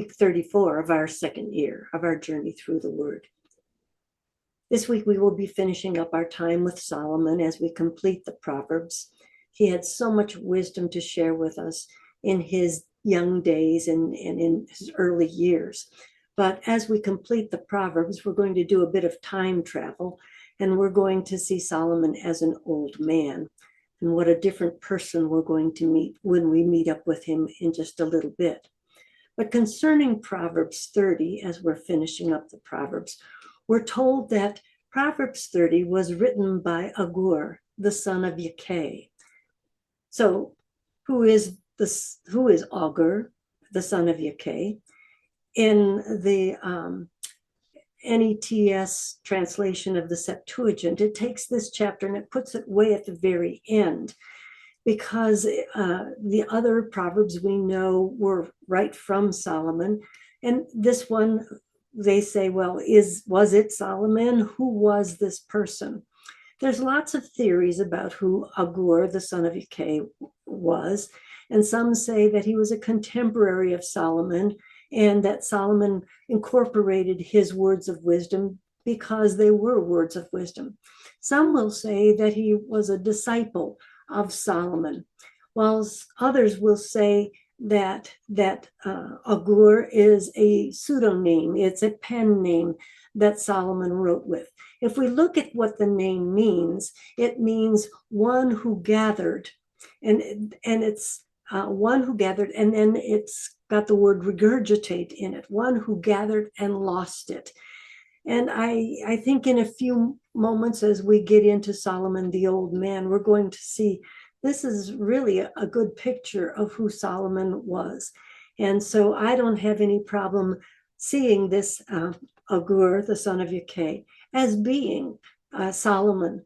week 34 of our second year of our journey through the Word. This week we will be finishing up our time with Solomon as we complete the Proverbs. He had so much wisdom to share with us in his young days and in his early years. But as we complete the Proverbs, we're going to do a bit of time travel, and we're going to see Solomon as an old man, and what a different person we're going to meet when we meet up with him in just a little bit. But concerning Proverbs 30, as we're finishing up the Proverbs, we're told that Proverbs 30 was written by Agur, the son of Yakeh. So who is Agur, the son of Yakeh? In the NETS translation of the Septuagint, it takes this chapter and it puts it way at the very end, because the other Proverbs we know were right from Solomon. And this one, they say, well, was it Solomon? Who was this person? There's lots of theories about who Agur, the son of Yakeh, was. And some say that he was a contemporary of Solomon, and that Solomon incorporated his words of wisdom because they were words of wisdom. Some will say that he was a disciple of Solomon, while others will say that Agur is a pseudonym. It's a pen name that Solomon wrote with. If we look at what the name means, it means one who gathered, and it's one who gathered, and then it's got the word regurgitate in it, one who gathered and lost it. And I think in a few moments, as we get into Solomon, the old man, we're going to see this is really a good picture of who Solomon was. And so I don't have any problem seeing this Agur, the son of Yakeh, as being Solomon.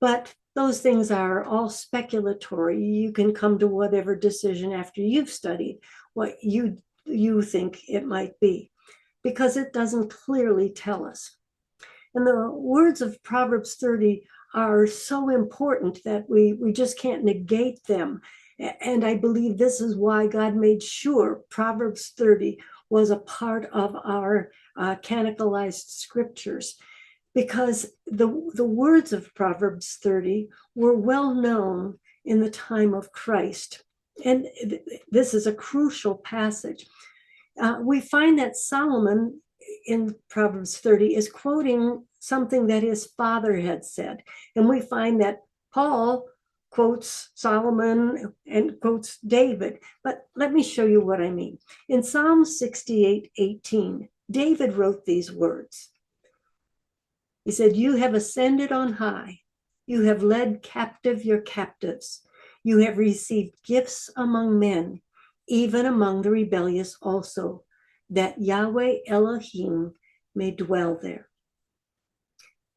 But those things are all speculatory. You can come to whatever decision after you've studied what you think it might be, because it doesn't clearly tell us. And the words of Proverbs 30 are so important that we just can't negate them. And I believe this is why God made sure Proverbs 30 was a part of our canonicalized scriptures, because the words of Proverbs 30 were well known in the time of Christ. And this is a crucial passage. We find that Solomon in Proverbs 30 is quoting something that his father had said. And we find that Paul quotes Solomon and quotes David. But let me show you what I mean. In Psalm 68:18, David wrote these words. He said, "You have ascended on high. You have led captive your captives. You have received gifts among men, even among the rebellious also, that Yahweh Elohim may dwell there."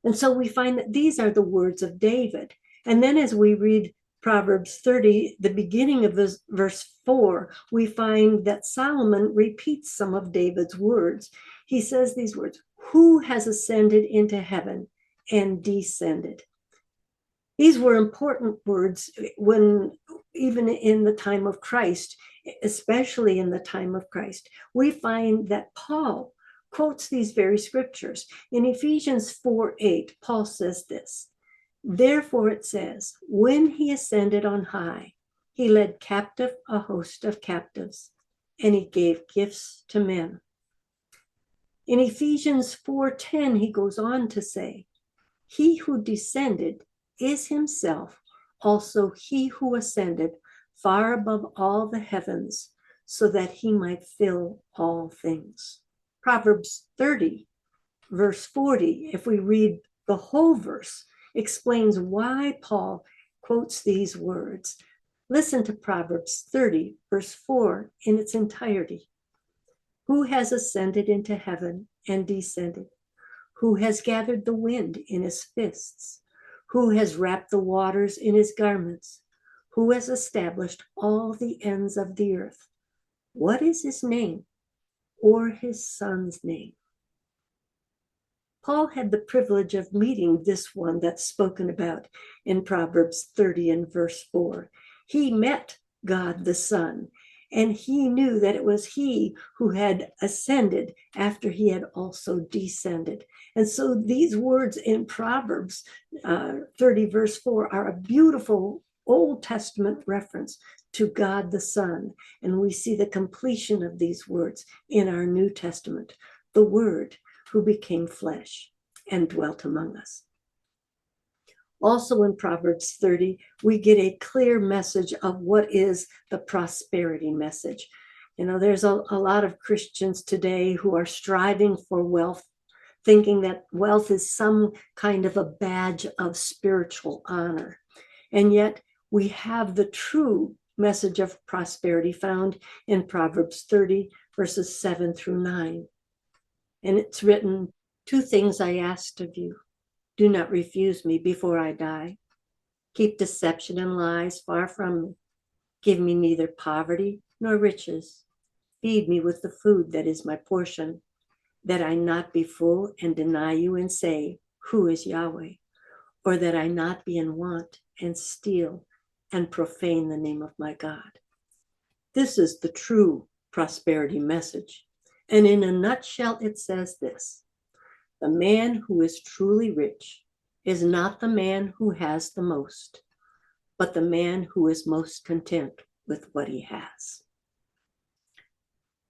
And so we find that these are the words of David. And then as we read Proverbs 30, the beginning of this verse 4, we find that Solomon repeats some of David's words. He says these words, "Who has ascended into heaven and descended?" These were important words when, even in the time of Christ, especially in the time of Christ, we find that Paul quotes these very scriptures. In Ephesians 4:8, Paul says this, "Therefore it says, when he ascended on high, he led captive a host of captives, and he gave gifts to men." In Ephesians 4:10, he goes on to say, "He who descended is himself also he who ascended far above all the heavens, so that he might fill all things." Proverbs 30, verse 40, if we read the whole verse, explains why Paul quotes these words. Listen to Proverbs 30, verse 4 in its entirety. "Who has ascended into heaven and descended? Who has gathered the wind in his fists? Who has wrapped the waters in his garments? Who has established all the ends of the earth? What is his name, or his son's name?" Paul had the privilege of meeting this one that's spoken about in Proverbs 30 and verse 4. He met God the Son, And he knew that it was he who had ascended after he had also descended. And so these words in Proverbs 30, verse 4, are a beautiful Old Testament reference to God the Son. And we see the completion of these words in our New Testament, the Word who became flesh and dwelt among us. Also in Proverbs 30, we get a clear message of what is the prosperity message. You know, there's a lot of Christians today who are striving for wealth, thinking that wealth is some kind of a badge of spiritual honor. And yet we have the true message of prosperity found in Proverbs 30, verses 7 through 9. And it's written, "Two things I asked of you. Do not refuse me before I die. Keep deception and lies far from me. Give me neither poverty nor riches. Feed me with the food that is my portion, that I not be full and deny you and say, 'Who is Yahweh?' Or that I not be in want and steal and profane the name of my God." This is the true prosperity message. And in a nutshell, it says this: the man who is truly rich is not the man who has the most, but the man who is most content with what he has.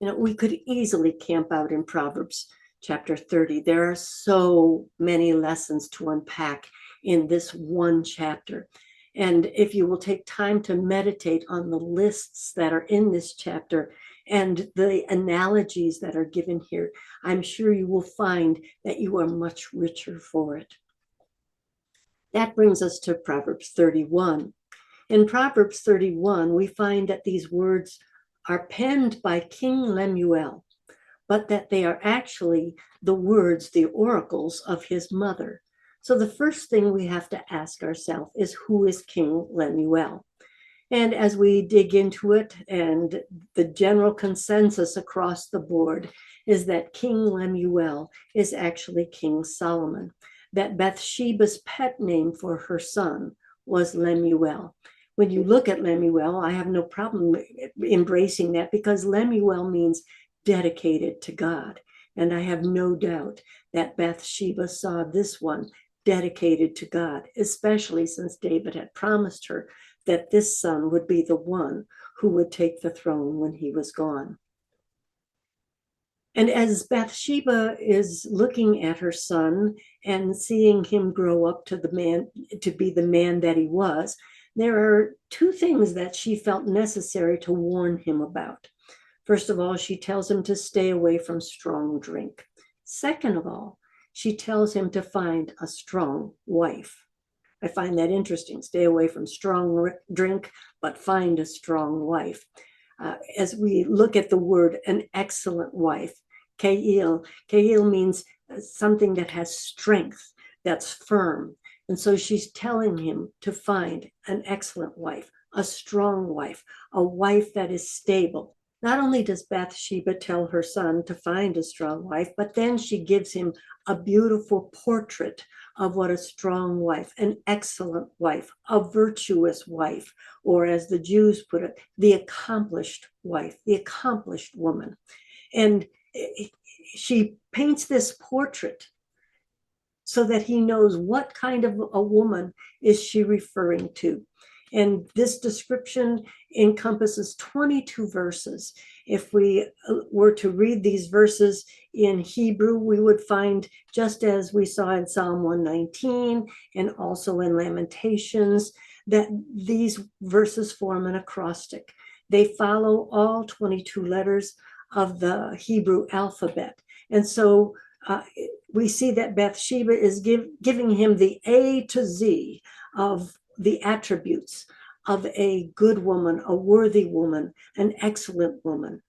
You know, we could easily camp out in Proverbs chapter 30. There are so many lessons to unpack in this one chapter. And if you will take time to meditate on the lists that are in this chapter and the analogies that are given here, I'm sure you will find that you are much richer for it. That brings us to Proverbs 31. In Proverbs 31, we find that these words are penned by King Lemuel, but that they are actually the words, the oracles of his mother. So the first thing we have to ask ourselves is, who is King Lemuel? And as we dig into it, and the general consensus across the board is that King Lemuel is actually King Solomon, that Bathsheba's pet name for her son was Lemuel. When you look at Lemuel, I have no problem embracing that, because Lemuel means dedicated to God. And I have no doubt that Bathsheba saw this one dedicated to God, especially since David had promised her that this son would be the one who would take the throne when he was gone. And as Bathsheba is looking at her son and seeing him grow up to be the man that he was, there are two things that she felt necessary to warn him about. First of all, she tells him to stay away from strong drink. Second of all, she tells him to find a strong wife. I find that interesting. Stay away from strong drink, but find a strong wife. As we look at the word, an excellent wife, Keil means something that has strength, that's firm. And so she's telling him to find an excellent wife, a strong wife, a wife that is stable. Not only does Bathsheba tell her son to find a strong wife, but then she gives him a beautiful portrait of what a strong wife, an excellent wife, a virtuous wife, or as the Jews put it, the accomplished wife, the accomplished woman. And she paints this portrait so that he knows what kind of a woman is she referring to. And this description encompasses 22 verses. If we were to read these verses in Hebrew, we would find, just as we saw in Psalm 119 and also in Lamentations, that these verses form an acrostic. They follow all 22 letters of the Hebrew alphabet. And so we see that Bathsheba is giving him the A to Z of the attributes of a good woman, a worthy woman, an excellent woman.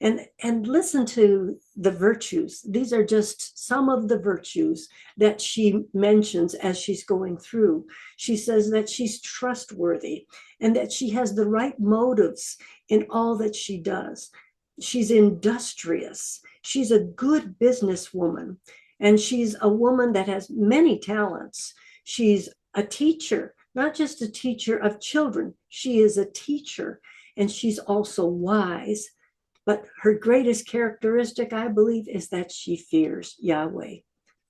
And listen to the virtues. These are just some of the virtues that she mentions as she's going through. She says that she's trustworthy and that she has the right motives in all that she does. She's industrious. She's a good businesswoman, and she's a woman that has many talents. She's a teacher, not just a teacher of children. She is a teacher, and she's also wise. But her greatest characteristic, I believe, is that she fears Yahweh.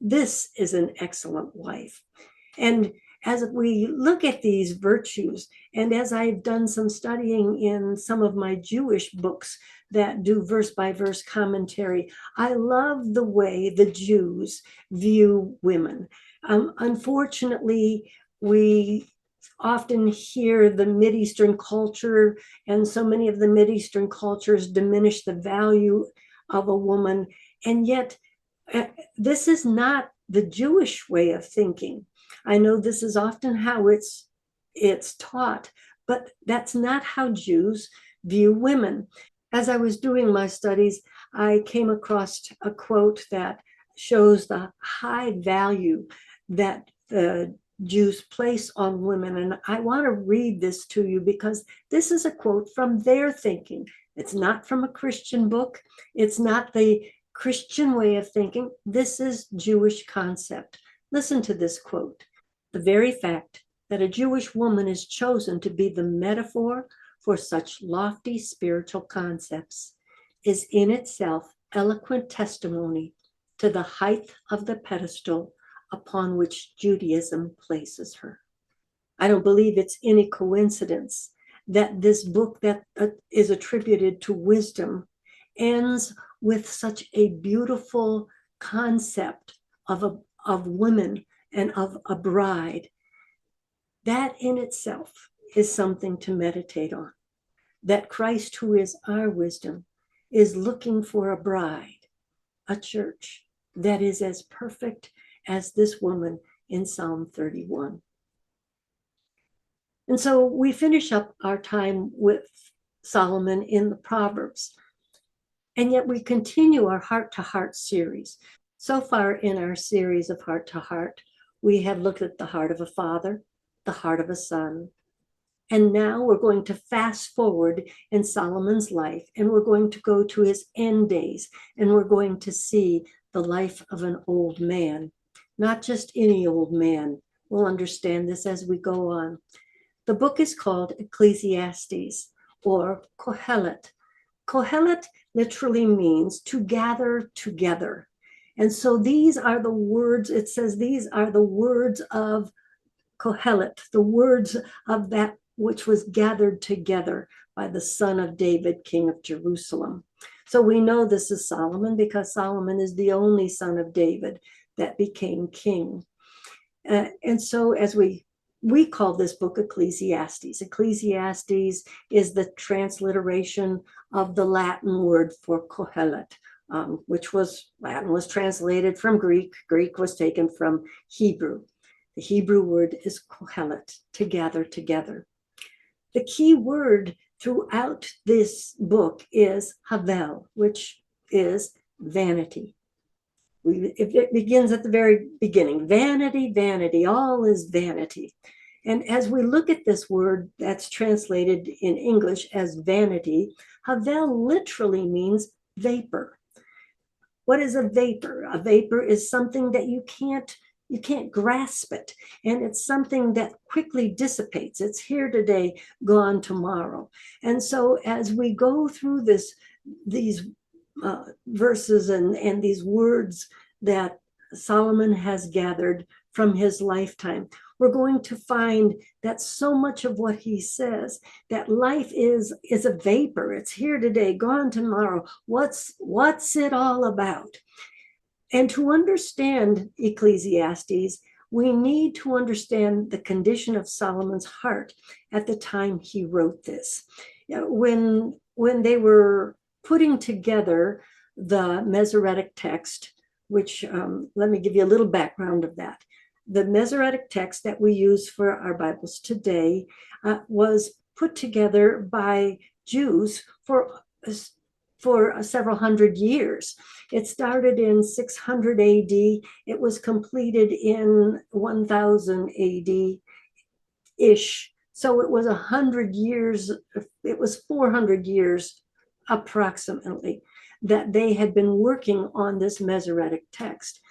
This is an excellent wife. And as we look at these virtues, and as I've done some studying in some of my Jewish books that do verse by verse commentary, I love the way the Jews view women. Unfortunately, we often hear the Mideastern culture, and so many of the Mideastern cultures diminish the value of a woman. And yet, this is not the Jewish way of thinking. I know this is often how it's taught, but that's not how Jews view women. As I was doing my studies, I came across a quote that shows the high value that the Jews place on women. And I want to read this to you because this is a quote from their thinking. It's not from a Christian book. It's not the Christian way of thinking. This is Jewish concept. Listen to this quote. The very fact that a Jewish woman is chosen to be the metaphor for such lofty spiritual concepts is in itself eloquent testimony to the height of the pedestal upon which Judaism places her. I don't believe it's any coincidence that this book that is attributed to wisdom ends with such a beautiful concept of women and of a bride. That in itself is something to meditate on. That Christ, who is our wisdom, is looking for a bride, a church that is as perfect as this woman in Psalm 31. And so we finish up our time with Solomon in the Proverbs. And yet we continue our heart-to-heart series. So far in our series of heart-to-heart, we have looked at the heart of a father, the heart of a son. And now we're going to fast forward in Solomon's life, and we're going to go to his end days, and we're going to see the life of an old man. Not just any old man. We'll understand this as we go on. The book is called Ecclesiastes, or Kohelet. Kohelet literally means to gather together. And so these are the words, it says these are the words of Kohelet, the words of that which was gathered together by the son of David, king of Jerusalem. So we know this is Solomon because Solomon is the only son of David that became king. And so as we call this book Ecclesiastes. Ecclesiastes is the transliteration of the Latin word for Kohelet, which was, Latin was translated from Greek. Greek was taken from Hebrew. The Hebrew word is Kohelet, to gather together. The key word throughout this book is havel, which is vanity. It begins at the very beginning. Vanity, vanity, all is vanity. And as we look at this word that's translated in English as vanity, havel literally means vapor. What is a vapor? A vapor is something that you can't grasp it. And it's something that quickly dissipates. It's here today, gone tomorrow. And so as we go through these verses and these words that Solomon has gathered from his lifetime, we're going to find that so much of what he says, that life is a vapor. It's here today, gone tomorrow. What's it all about? And to understand Ecclesiastes, we need to understand the condition of Solomon's heart at the time he wrote this. When they were putting together the Masoretic text, which let me give you a little background of that. The Masoretic text that we use for our Bibles today was put together by Jews for several hundred years. It started in 600 AD. It was completed in 1000 AD-ish. So it was 100 years, it was 400 years approximately that they had been working on this Masoretic text.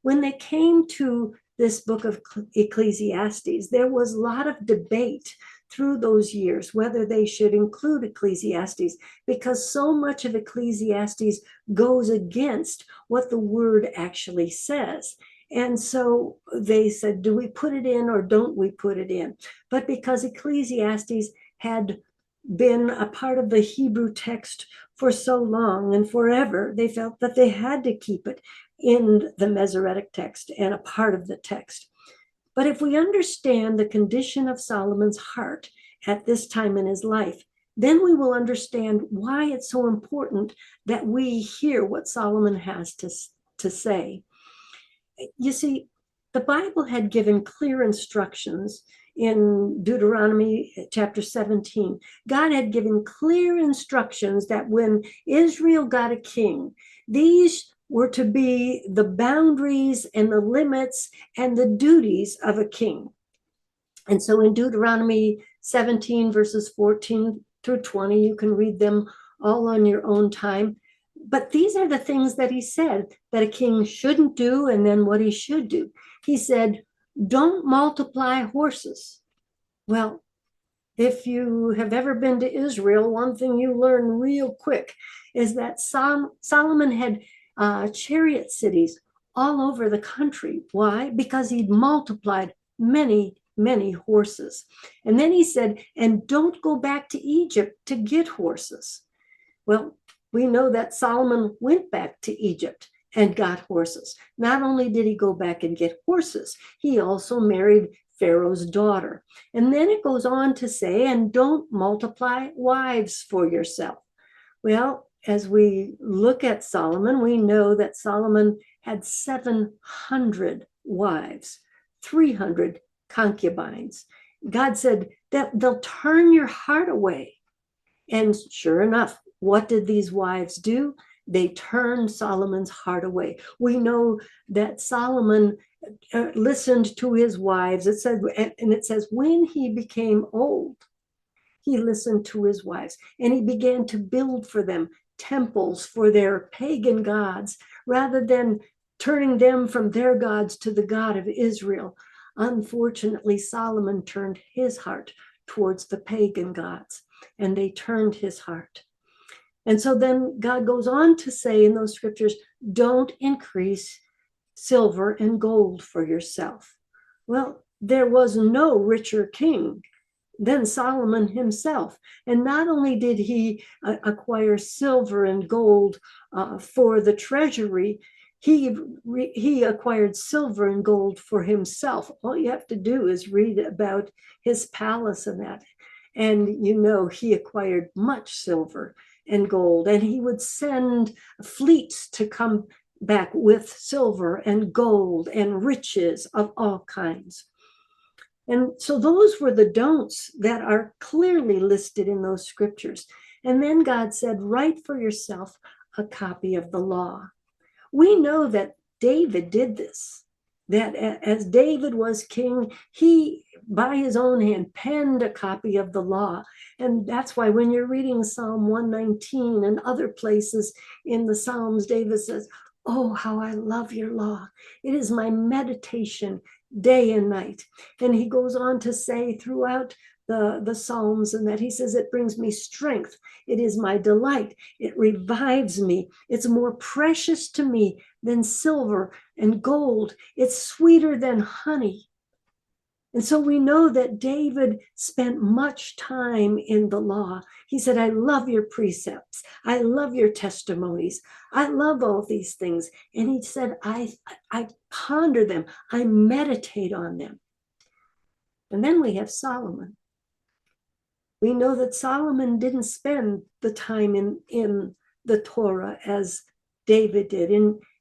When they came to this book of Ecclesiastes, there was a lot of debate through those years whether they should include Ecclesiastes, because so much of Ecclesiastes goes against what the word actually says. And so they said, do we put it in or don't we put it in? But because Ecclesiastes had been a part of the Hebrew text for so long and forever, they felt that they had to keep it in the Masoretic text and a part of the text. But if we understand the condition of Solomon's heart at this time in his life, then we will understand why it's so important that we hear what Solomon has to say. You see, the Bible had given clear instructions in Deuteronomy chapter 17. God had given clear instructions that when Israel got a king, these were to be the boundaries and the limits and the duties of a king. And so in Deuteronomy 17, verses 14 through 20, you can read them all on your own time. But these are the things that he said that a king shouldn't do, and then what he should do. He said, don't multiply horses. Well, if you have ever been to Israel, one thing you learn real quick is that Solomon had chariot cities all over the country. Why? Because he'd multiplied many, many horses. And then he said, and don't go back to Egypt to get horses. Well, we know that Solomon went back to Egypt and got horses. Not only did he go back and get horses, he also married Pharaoh's daughter. And then it goes on to say, and don't multiply wives for yourself. Well, as we look at Solomon, we know that Solomon had 700 wives, 300 concubines. God said that they'll turn your heart away. And sure enough, what did these wives do? They turned Solomon's heart away. We know that Solomon listened to his wives. It says, when he became old, he listened to his wives and he began to build for them temples for their pagan gods rather than turning them from their gods to the God of Israel. Unfortunately, Solomon turned his heart towards the pagan gods, and they turned his heart. And so then God goes on to say in those scriptures, don't increase silver and gold for yourself. Well, there was no richer king than Solomon himself. And not only did he acquire silver and gold for the treasury, he acquired silver and gold for himself. All you have to do is read about his palace and that. And you know, he acquired much silver and gold, and he would send fleets to come back with silver and gold and riches of all kinds. And so those were the don'ts that are clearly listed in those scriptures. And then God said, write for yourself a copy of the law. We know that David did this, that as David was king, he, by his own hand, penned a copy of the law. And that's why when you're reading Psalm 119 and other places in the Psalms, David says, oh, how I love your law. It is my meditation day and night. And he goes on to say throughout the Psalms, and that he says, it brings me strength. It is my delight. It revives me. It's more precious to me than silver and gold. It's sweeter than honey. And so we know that David spent much time in the law. He said, I love your precepts. I love your testimonies. I love all these things. And he said, I ponder them. I meditate on them. And then we have Solomon. We know that Solomon didn't spend the time in the Torah as David did,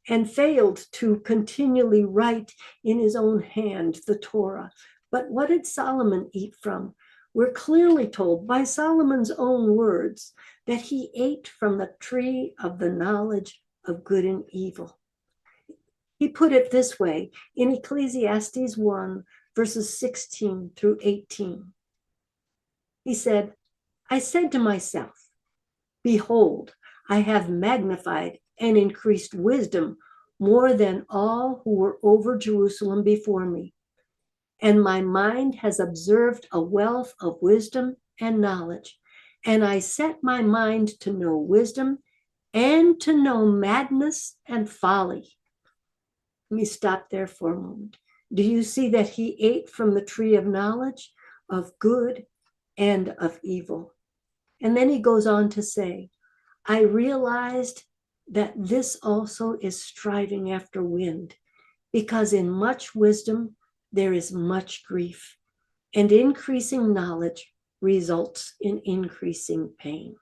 and failed to continually write in his own hand the Torah. But what did Solomon eat from? We're clearly told by Solomon's own words that he ate from the tree of the knowledge of good and evil. He put it this way in Ecclesiastes 1, verses 16 through 18. He said, I said to myself, behold, I have magnified and increased wisdom more than all who were over Jerusalem before me. and my mind has observed a wealth of wisdom and knowledge. And I set my mind to know wisdom and to know madness and folly. Let me stop there for a moment. Do you see that he ate from the tree of knowledge of good and of evil? And then he goes on to say, I realized that this also is striving after wind, because in much wisdom there is much grief, and increasing knowledge results in increasing pain.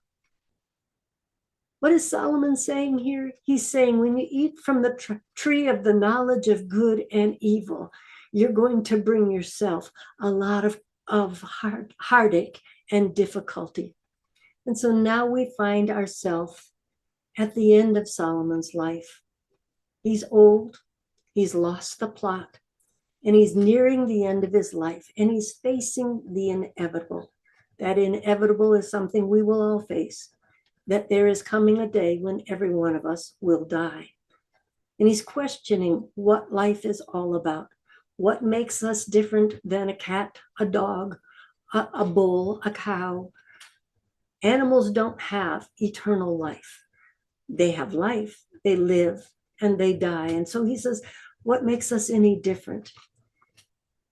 What is Solomon saying here? He's saying when you eat from the tree of the knowledge of good and evil, you're going to bring yourself a lot of heartache and difficulty. And so now we find ourselves at the end of Solomon's life. He's old, he's lost the plot, and he's nearing the end of his life, and he's facing the inevitable. That inevitable is something we will all face, that there is coming a day when every one of us will die. And he's questioning what life is all about. What makes us different than a cat, a dog, a bull, a cow? Animals don't have eternal life. They have life, they live, and they die. And so he says, what makes us any different?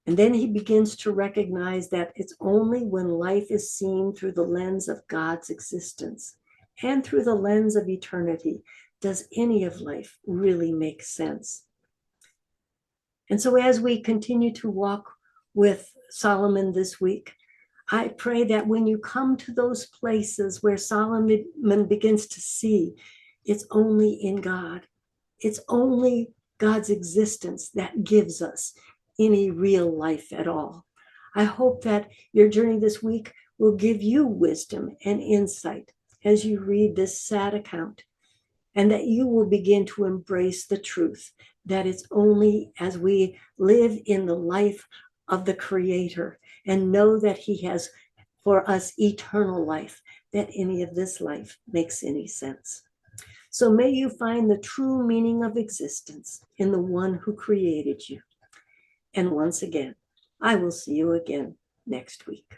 And then he begins to recognize that it's only when life is seen through the lens of God's existence and through the lens of eternity does any of life really make sense. And so as we continue to walk with Solomon this week, I pray that when you come to those places where Solomon begins to see it's only in God, it's only God's existence that gives us any real life at all. I hope that your journey this week will give you wisdom and insight as you read this sad account, and that you will begin to embrace the truth that it's only as we live in the life of the Creator and know that He has for us eternal life, that any of this life makes any sense. So may you find the true meaning of existence in the one who created you. And once again, I will see you again next week.